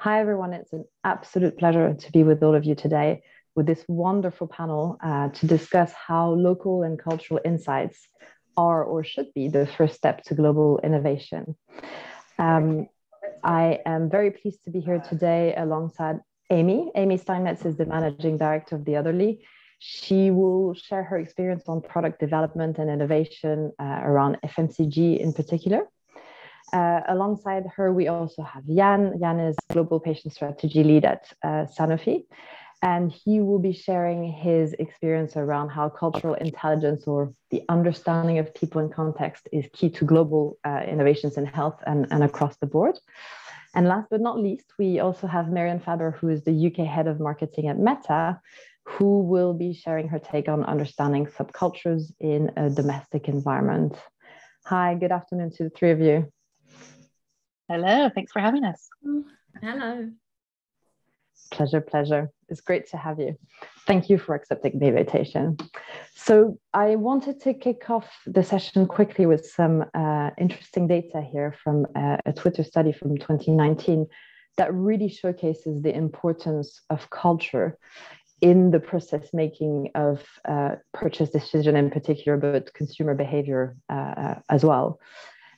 Hi, everyone. It's an absolute pleasure to be with all of you today with this wonderful panel to discuss how local and cultural insights are or should be the first step to global innovation. Um, I am very pleased to be here today alongside Amy. Amy Steinmetz is the managing director of The Otherly. She will share her experience on product development and innovation around FMCG in particular. Alongside her, we also have Jan. Jan is Global Patient Strategy Lead at Sanofi, and he will be sharing his experience around how cultural intelligence or the understanding of people and context is key to global innovations in health and across the board. And last but not least, we also have Miriam Faber, who is the UK head of marketing at Meta, who will be sharing her take on understanding subcultures in a domestic environment. Hi, good afternoon to the three of you. Hello, thanks for having us. Hello. Pleasure. It's great to have you. Thank you for accepting the invitation. So I wanted to kick off the session quickly with some interesting data here from a Twitter study from 2019 that really showcases the importance of culture in the process making of purchase decision in particular, but consumer behavior as well.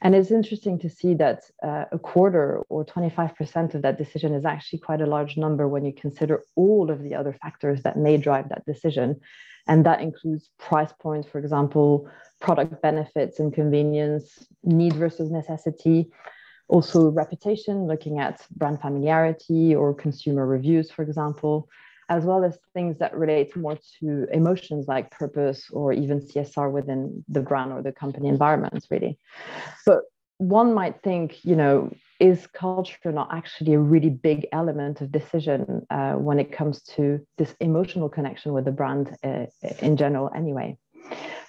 And it's interesting to see that a quarter or 25% of that decision is actually quite a large number when you consider all of the other factors that may drive that decision. And that includes price points, for example, product benefits and convenience, need versus necessity, also reputation, looking at brand familiarity or consumer reviews, for example, as well as things that relate more to emotions like purpose or even CSR within the brand or the company environment, really. But one might think, is culture not actually a really big element of decision when it comes to this emotional connection with the brand in general anyway?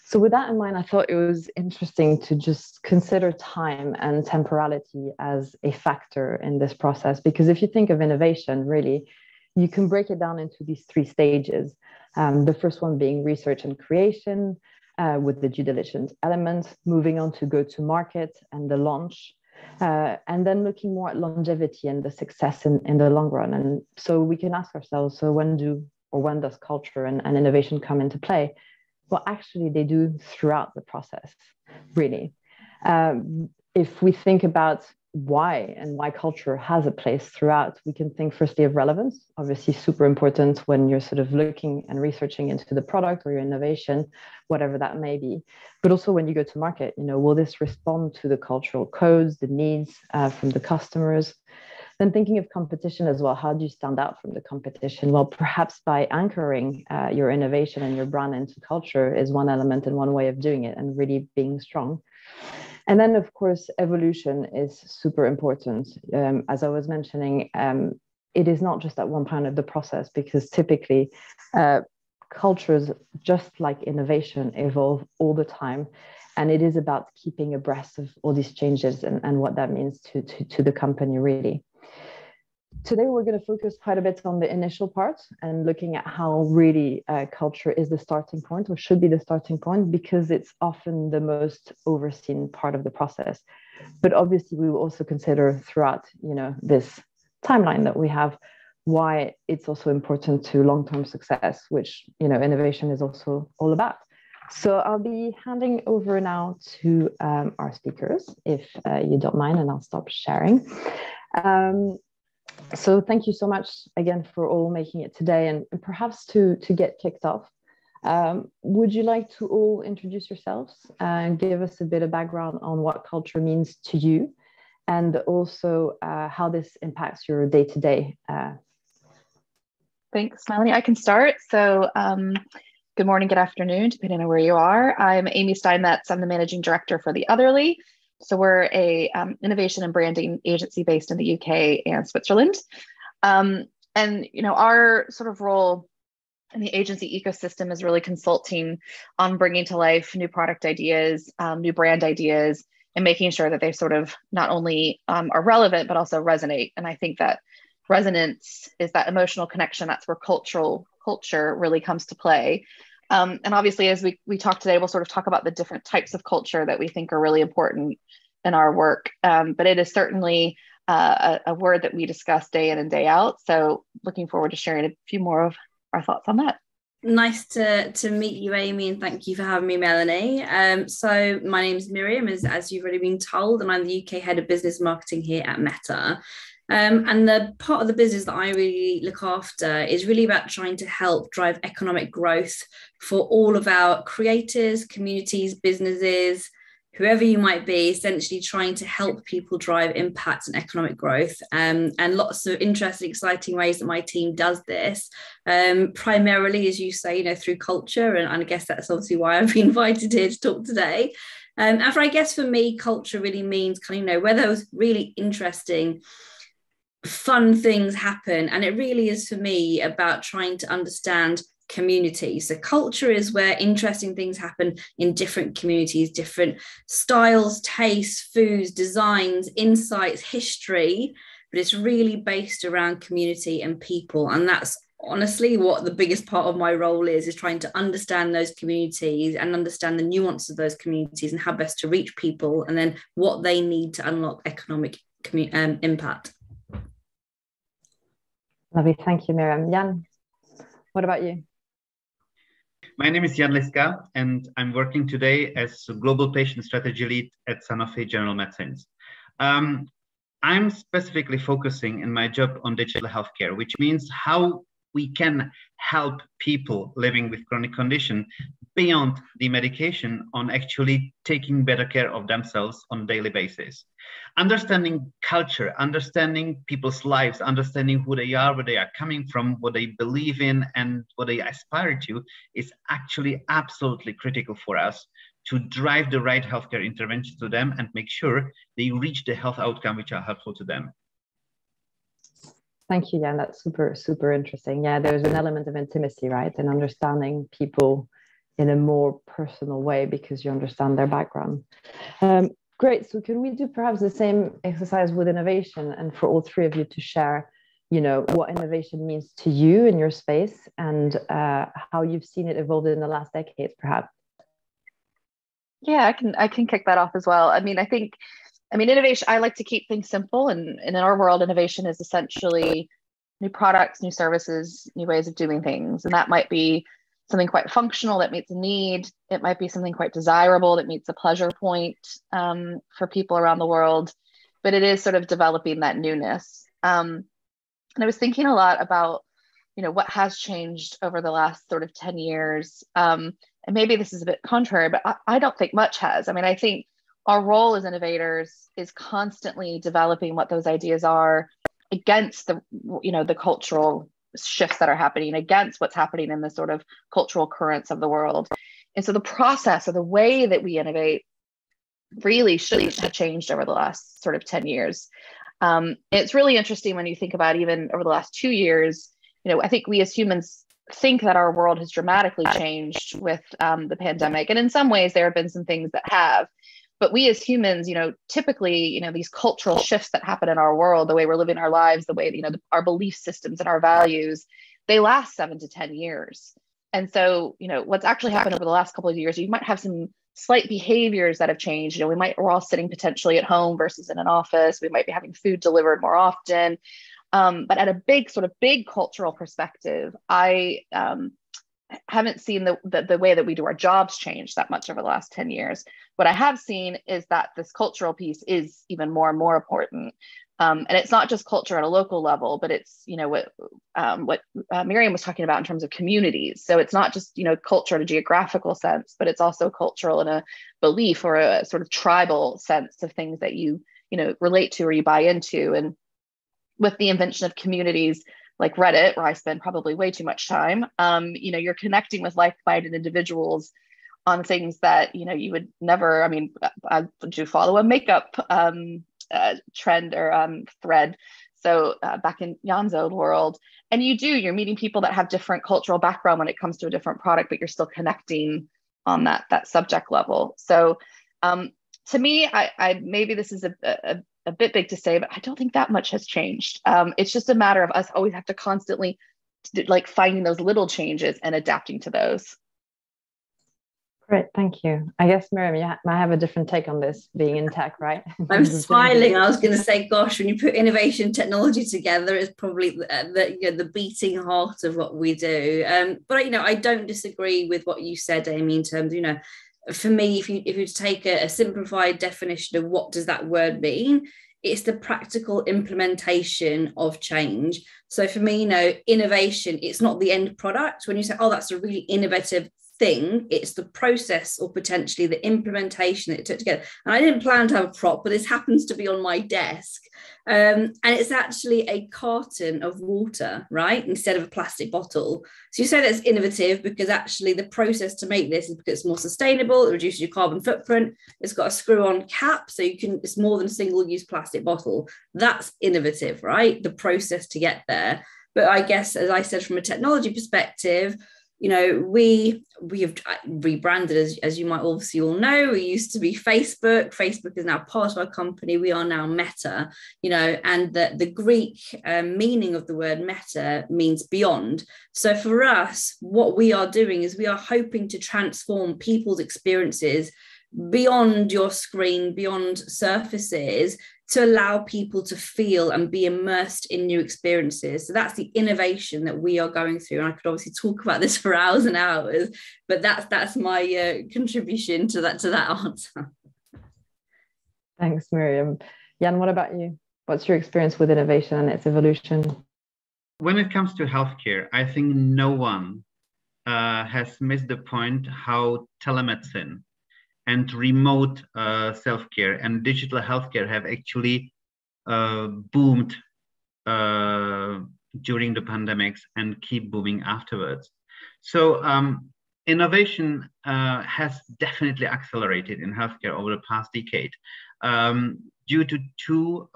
So with that in mind, I thought it was interesting to just consider time and temporality as a factor in this process, because if you think of innovation, really, you can break it down into these three stages. The first one being research and creation with the due diligence element, moving on to go to market and the launch, and then looking more at longevity and the success in the long run. And so we can ask ourselves, so when does culture and innovation come into play? Well, actually, they do throughout the process, really. If we think about why culture has a place throughout, we can think firstly of relevance, obviously super important when you're sort of looking and researching into the product or your innovation, whatever that may be. But also when you go to market, will this respond to the cultural codes, the needs from the customers? Then thinking of competition as well, how do you stand out from the competition? Well, perhaps by anchoring your innovation and your brand into culture is one element and one way of doing it and really being strong. And then, of course, evolution is super important. As I was mentioning, it is not just at one point of the process, because typically cultures, just like innovation, evolve all the time. And it is about keeping abreast of all these changes and what that means to the company, really. Today, we're going to focus quite a bit on the initial part and looking at how really culture is the starting point or should be the starting point, because it's often the most overseen part of the process. But obviously, we will also consider throughout, this timeline that we have, why it's also important to long-term success, which, innovation is also all about. So I'll be handing over now to our speakers, if you don't mind, and I'll stop sharing. So thank you so much again for all making it today. And perhaps to get kicked off, would you like to all introduce yourselves and give us a bit of background on what culture means to you, and also how this impacts your day-to-day? Thanks, Melanie. I can start. So good morning, good afternoon, depending on where you are. I'm Amy Steinmetz. I'm the managing director for The Otherly. So we're a innovation and branding agency based in the UK and Switzerland. And, our sort of role in the agency ecosystem is really consulting on bringing to life new product ideas, new brand ideas, and making sure that they sort of not only are relevant, but also resonate. And I think that resonance is that emotional connection. That's where culture really comes to play. And obviously, as we talk today, we'll sort of talk about the different types of culture that we think are really important in our work. But it is certainly a word that we discuss day in and day out. So looking forward to sharing a few more of our thoughts on that. Nice to meet you, Amy, and thank you for having me, Melanie. So my name is Miriam, as you've already been told, and I'm the UK Head of Business Marketing here at Meta. And the part of the business that I really look after is really about trying to help drive economic growth for all of our creators, communities, businesses, whoever you might be, essentially trying to help people drive impact and economic growth, and lots of interesting, exciting ways that my team does this, primarily, as you say, through culture, and I guess that's obviously why I've been invited here to talk today. After, I guess for me, culture really means kind of, where those really interesting, fun things happen, and it really is for me about trying to understand community. So culture is where interesting things happen in different communities, different styles, tastes, foods, designs, insights, history, but it's really based around community and people. And that's honestly what the biggest part of my role is trying to understand those communities and understand the nuance of those communities and how best to reach people, and then what they need to unlock economic impact. Lovely, thank you, Miriam. Jan, what about you? My name is Liska, and I'm working today as a Global Patient Strategy Lead at Sanofi General Medicines. I'm specifically focusing in my job on digital healthcare, which means how we can help people living with chronic condition beyond the medication on actually taking better care of themselves on a daily basis. Understanding culture, understanding people's lives, understanding who they are, where they are coming from, what they believe in, and what they aspire to is actually absolutely critical for us to drive the right healthcare intervention to them and make sure they reach the health outcome which are helpful to them. Thank you, Jan. That's super, super interesting. Yeah, there's an element of intimacy, right? And understanding people in a more personal way because you understand their background. Great. So can we do perhaps the same exercise with innovation, and for all three of you to share, what innovation means to you in your space and how you've seen it evolve in the last decades, perhaps? Yeah, I can kick that off as well. I mean, innovation, I like to keep things simple. And in our world, innovation is essentially new products, new services, new ways of doing things. And that might be something quite functional that meets a need. It might be something quite desirable that meets a pleasure point for people around the world. But it is sort of developing that newness. And I was thinking a lot about, what has changed over the last sort of 10 years. And maybe this is a bit contrary, but I don't think much has. I think our role as innovators is constantly developing what those ideas are against the cultural shifts that are happening, against what's happening in the sort of cultural currents of the world. And so the process or the way that we innovate really shouldn't have changed over the last sort of 10 years. It's really interesting when you think about even over the last 2 years, I think we as humans think that our world has dramatically changed with the pandemic. And in some ways, there have been some things that have. But we as humans, typically, these cultural shifts that happen in our world, the way we're living our lives, the way, our belief systems and our values, they last 7 to 10 years. And so, what's actually happened over the last couple of years, you might have some slight behaviors that have changed. We're all sitting potentially at home versus in an office. We might be having food delivered more often. But at a big cultural perspective, I haven't seen the way that we do our jobs change that much over the last 10 years. What I have seen is that this cultural piece is even more and more important. And it's not just culture at a local level, but it's, what Miriam was talking about in terms of communities. So it's not just, culture in a geographical sense, but it's also cultural in a belief or a sort of tribal sense of things that you relate to or you buy into. And with the invention of communities like Reddit, where I spend probably way too much time, you're connecting with like-minded individuals on things that, you would never, I do follow a makeup trend or thread. So back in Jan's old world, and you're meeting people that have different cultural background when it comes to a different product, but you're still connecting on that subject level. So to me, I maybe this is a bit big to say, but I don't think that much has changed. It's just a matter of us always have to constantly finding those little changes and adapting to those. Great, thank you. I guess, Miriam, you might have a different take on this, being in tech, right? I'm smiling. I was going to say, gosh, when you put innovation and technology together, it's probably the beating heart of what we do. But I don't disagree with what you said, Amy, in terms of, for me, if you take a simplified definition of what does that word mean, it's the practical implementation of change. So for me, innovation, it's not the end product. When you say, oh, that's a really innovative thing, it's the process or potentially the implementation that it took together. And I didn't plan to have a prop, but this happens to be on my desk. And it's actually a carton of water, right? Instead of a plastic bottle. So you say that's innovative because actually the process to make this is because it's more sustainable, it reduces your carbon footprint, it's got a screw-on cap, so it's more than a single-use plastic bottle. That's innovative, right? The process to get there. But I guess, as I said, from a technology perspective, we have rebranded, as you might obviously all know. We used to be Facebook. Facebook is now part of our company. We are now Meta, and the Greek meaning of the word meta means beyond. So for us, what we are doing is we are hoping to transform people's experiences beyond your screen, beyond surfaces, to allow people to feel and be immersed in new experiences. So that's the innovation that we are going through. And I could obviously talk about this for hours and hours, but that's my contribution to that answer. Thanks, Miriam. Jan, what about you? What's your experience with innovation and its evolution? When it comes to healthcare, I think no one has missed the point how telemedicine and remote self-care and digital healthcare have actually boomed during the pandemics and keep booming afterwards. So innovation has definitely accelerated in healthcare over the past decade due to two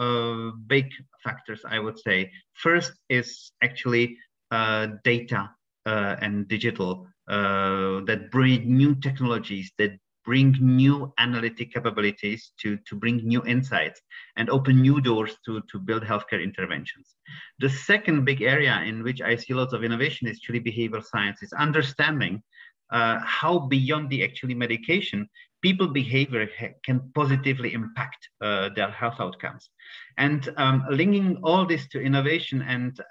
big factors, I would say. First is actually data and digital that bring new technologies, that bring new analytic capabilities to bring new insights and open new doors to build healthcare interventions. The second big area in which I see lots of innovation is truly behavioral science. It's understanding how beyond the actually medication, people behavior can positively impact their health outcomes. And linking all this to innovation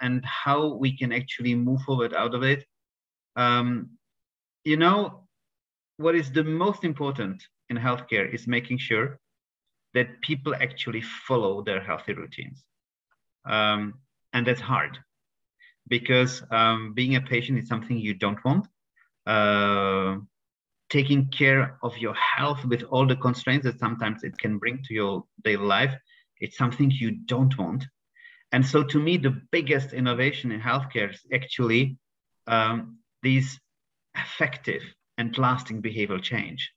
and how we can actually move forward out of it, what is the most important in healthcare is making sure that people actually follow their healthy routines. And that's hard because being a patient is something you don't want. Taking care of your health with all the constraints that sometimes it can bring to your daily life, it's something you don't want. And so to me, the biggest innovation in healthcare is actually these effective and lasting behavioral change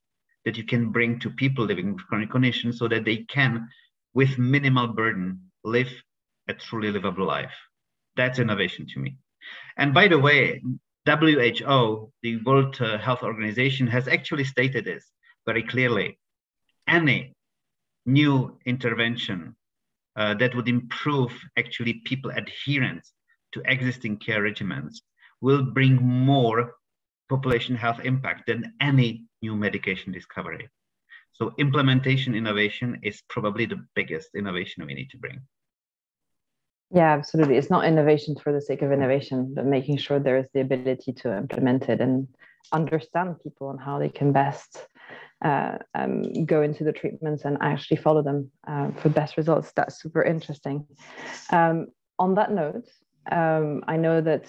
that you can bring to people living with chronic conditions so that they can, with minimal burden, live a truly livable life. That's innovation to me. And by the way, WHO, the World Health Organization, has actually stated this very clearly. Any new intervention that would improve actually people adherence to existing care regimens will bring more population health impact than any new medication discovery. So implementation innovation is probably the biggest innovation we need to bring. Yeah, absolutely. It's not innovation for the sake of innovation, but making sure there is the ability to implement it and understand people and how they can best go into the treatments and actually follow them for best results. That's super interesting. On that note, I know that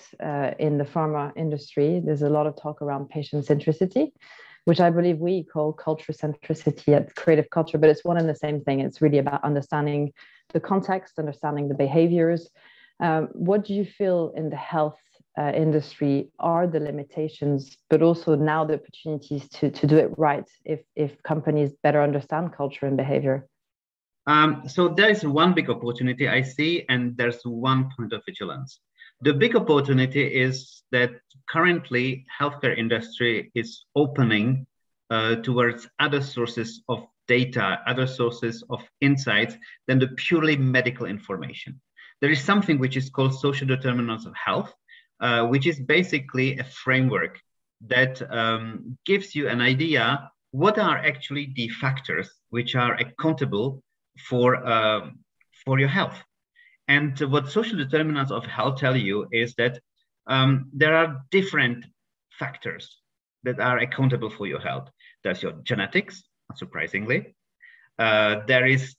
in the pharma industry, there's a lot of talk around patient centricity, which I believe we call culture centricity at Creative Culture, but it's one and the same thing. It's really about understanding the context, understanding the behaviors. What do you feel in the health industry are the limitations, but also now the opportunities to do it right if companies better understand culture and behavior? So there is one big opportunity I see, and there's one point of vigilance. The big opportunity is that currently healthcare industry is opening towards other sources of data, other sources of insights than the purely medical information. There is something which is called social determinants of health, which is basically a framework that gives you an idea what are actually the factors which are accountable for your health. And what social determinants of health tell you is that there are different factors that are accountable for your health. There's your genetics, unsurprisingly. There is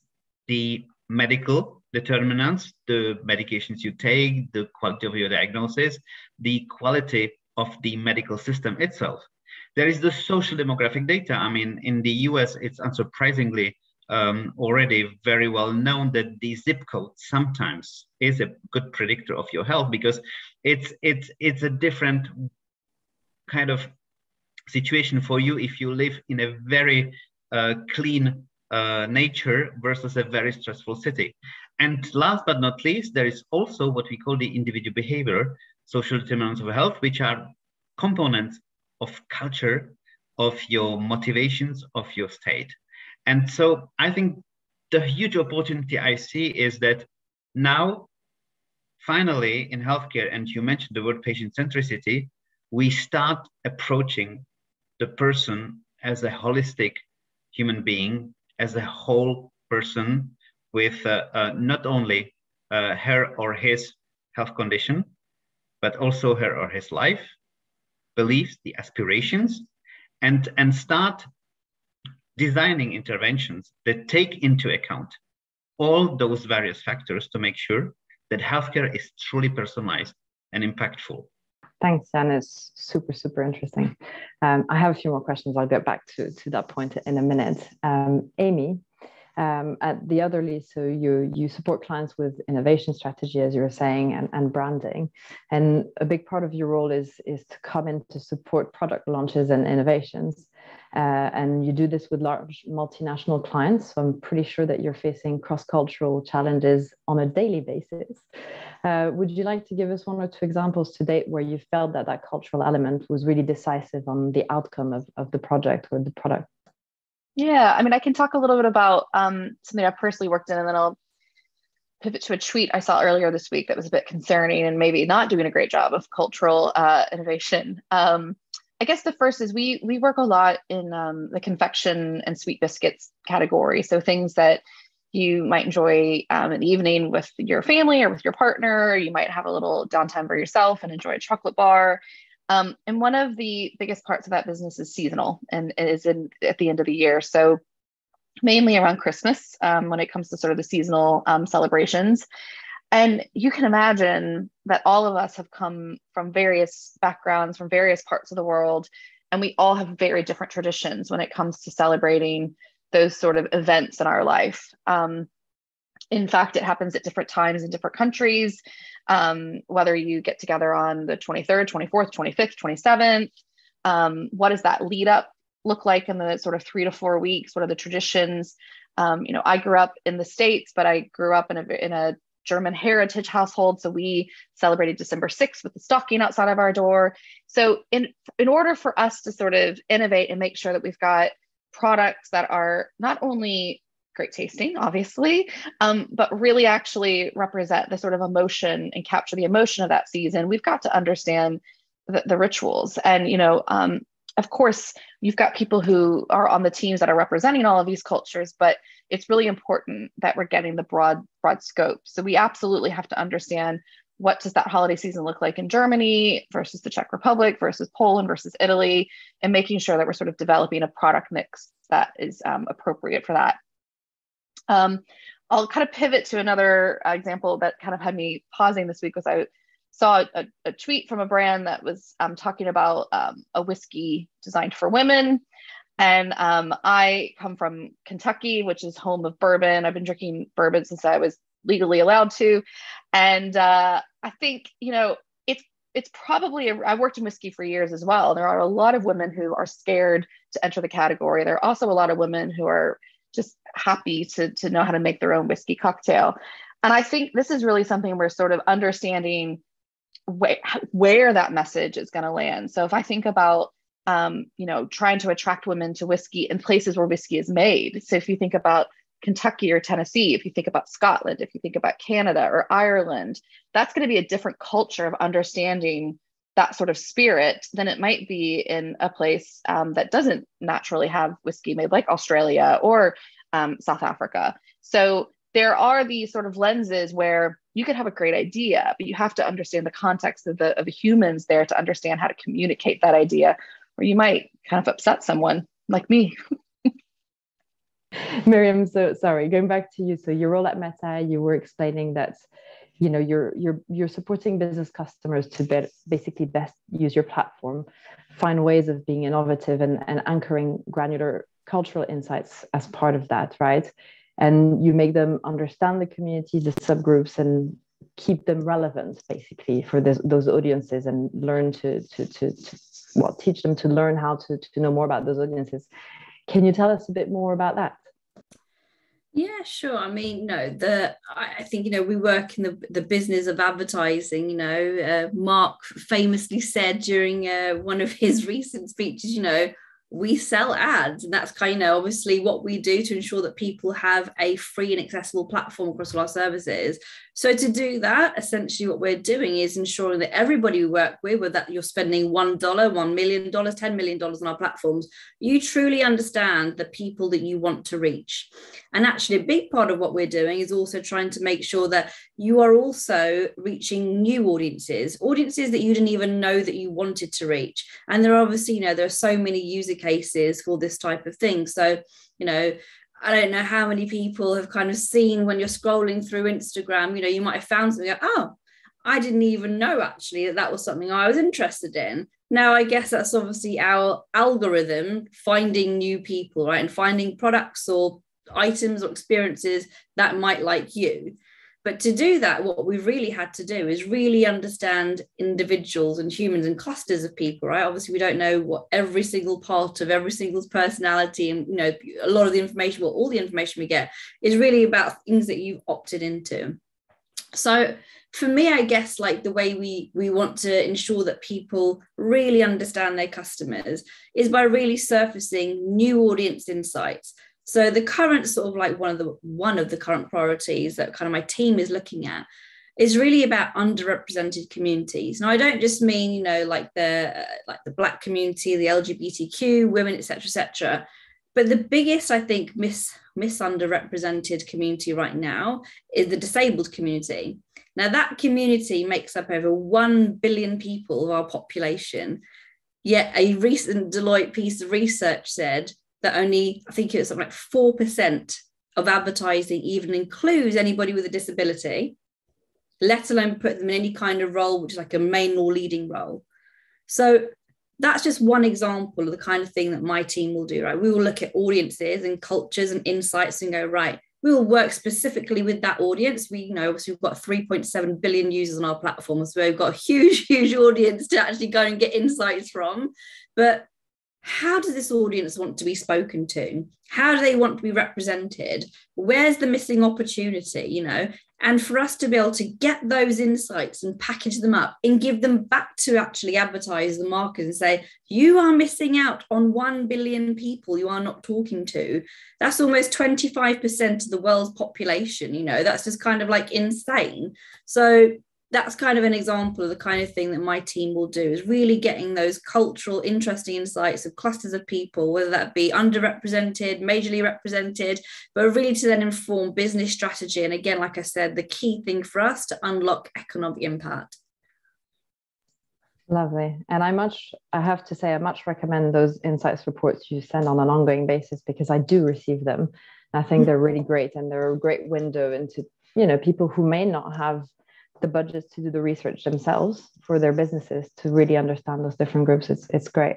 the medical determinants, the medications you take, the quality of your diagnosis, the quality of the medical system itself. There is the social demographic data. I mean, in the US, it's unsurprisingly already very well known that the zip code sometimes is a good predictor of your health, because it's a different kind of situation for you if you live in a very clean nature versus a very stressful city. And last but not least, there is also what we call the individual behavior, social determinants of health, which are components of culture, of your motivations, of your state. And so I think the huge opportunity I see is that now, finally, in healthcare, and you mentioned the word patient centricity, we start approaching the person as a holistic human being, as a whole person with not only her or his health condition, but also her or his life, beliefs, the aspirations, and start designing interventions that take into account all those various factors to make sure that healthcare is truly personalized and impactful. Thanks, Jan. It's super, super interesting. I have a few more questions. I'll get back to that point in a minute. Amy, at the Otherly, so you support clients with innovation strategy, as you were saying, and branding. And a big part of your role is to come in to support product launches and innovations. And you do this with large multinational clients. So I'm pretty sure that you're facing cross-cultural challenges on a daily basis. Would you like to give us one or two examples to date where you felt that cultural element was really decisive on the outcome of the project or the product? Yeah, I mean, I can talk a little bit about something I personally worked in, and then I'll pivot to a tweet I saw earlier this week that was a bit concerning and maybe not doing a great job of cultural innovation. I guess the first is we work a lot in the confection and sweet biscuits category. So things that you might enjoy in the evening with your family or with your partner, or you might have a little downtime for yourself and enjoy a chocolate bar. And one of the biggest parts of that business is seasonal and is at the end of the year. So mainly around Christmas when it comes to sort of the seasonal celebrations. And you can imagine that all of us have come from various backgrounds, from various parts of the world, and we all have very different traditions when it comes to celebrating those sort of events in our life. In fact, it happens at different times in different countries, whether you get together on the 23rd, 24th, 25th, 27th. What does that lead up look like in the sort of 3 to 4 weeks? What are the traditions? I grew up in the States, but I grew up in a German heritage household. So we celebrated December 6th with the stocking outside of our door. So in order for us to sort of innovate and make sure that we've got products that are not only great tasting, obviously, but really actually represent the sort of emotion and capture the emotion of that season, we've got to understand the rituals. And, of course, you've got people who are on the teams that are representing all of these cultures, but it's really important that we're getting the broad scope. So we absolutely have to understand, what does that holiday season look like in Germany versus the Czech Republic versus Poland versus Italy, and making sure that we're sort of developing a product mix that is appropriate for that. I'll kind of pivot to another example that kind of had me pausing this week, was I saw a tweet from a brand that was talking about a whiskey designed for women. And I come from Kentucky, which is home of bourbon. I've been drinking bourbon since I was legally allowed to. And I think, it's probably, I worked in whiskey for years as well. There are a lot of women who are scared to enter the category. There are also a lot of women who are just happy to know how to make their own whiskey cocktail. And I think this is really something we're sort of understanding where that message is going to land. So if I think about, trying to attract women to whiskey in places where whiskey is made. So if you think about Kentucky or Tennessee, if you think about Scotland, if you think about Canada or Ireland, that's going to be a different culture of understanding that sort of spirit than it might be in a place that doesn't naturally have whiskey made, like Australia or South Africa. So there are these sort of lenses where you could have a great idea, but you have to understand the context of the humans there to understand how to communicate that idea, or you might kind of upset someone like me. Miriam, so sorry, going back to you. So your role at Meta, you were explaining that, you know, you're supporting business customers to basically best use your platform, find ways of being innovative and anchoring granular cultural insights as part of that, right? And you make them understand the community, the subgroups, and keep them relevant basically for those audiences, and learn to teach them to learn how to know more about those audiences. Can you tell us a bit more about that? Yeah, sure. I mean, I think, we work in the business of advertising. Mark famously said during one of his recent speeches, we sell ads, and that's kind of, obviously what we do to ensure that people have a free and accessible platform across all our services. So to do that, essentially what we're doing is ensuring that everybody we work with, whether that you're spending $1, $1 million, $10 million on our platforms, you truly understand the people that you want to reach. And actually a big part of what we're doing is also trying to make sure that you are also reaching new audiences that you didn't even know that you wanted to reach. And there are obviously, there are so many user cases for this type of thing. So, I don't know how many people have kind of seen when you're scrolling through Instagram, you might have found something like, oh, I didn't even know actually that was something I was interested in. Now, I guess that's obviously our algorithm finding new people, right? And finding products or items or experiences that might like you. But to do that, what we've really had to do is really understand individuals and humans and clusters of people, right? Obviously, we don't know what every single part of every single personality, and, a lot of the information, all the information we get is really about things that you've opted into. So for me, I guess, like, the way we want to ensure that people really understand their customers is by really surfacing new audience insights. So the current sort of like one of the current priorities that kind of my team is looking at is really about underrepresented communities. Now, I don't just mean, like the Black community, the LGBTQ, women, etc. But the biggest, I think, misunderrepresented community right now is the disabled community. Now, that community makes up over 1 billion people of our population. Yet a recent Deloitte piece of research said that only, I think it was something like 4% of advertising even includes anybody with a disability, let alone put them in any kind of role, which is like a main or leading role. So that's just one example of the kind of thing that my team will do, right? We will look at audiences and cultures and insights and go, right, we will work specifically with that audience. Obviously we've got 3.7 billion users on our platform, so we've got a huge audience to actually go and get insights from. But how does this audience want to be spoken to? How do they want to be represented? Where's the missing opportunity, And for us to be able to get those insights and package them up and give them back to actually advertise the market and say, you are missing out on 1 billion people you are not talking to. That's almost 25% of the world's population, That's just kind of like insane. So that's kind of an example of the kind of thing that my team will do, is really getting those cultural, interesting insights of clusters of people, whether that be underrepresented, majorly represented, but really to then inform business strategy. And again, like I said, the key thing for us to unlock economic impact. Lovely. And I have to say, I much recommend those insights reports you send on an ongoing basis, because I do receive them. I think they're really great, and they're a great window into, people who may not have the budgets to do the research themselves for their businesses to really understand those different groups. It's great.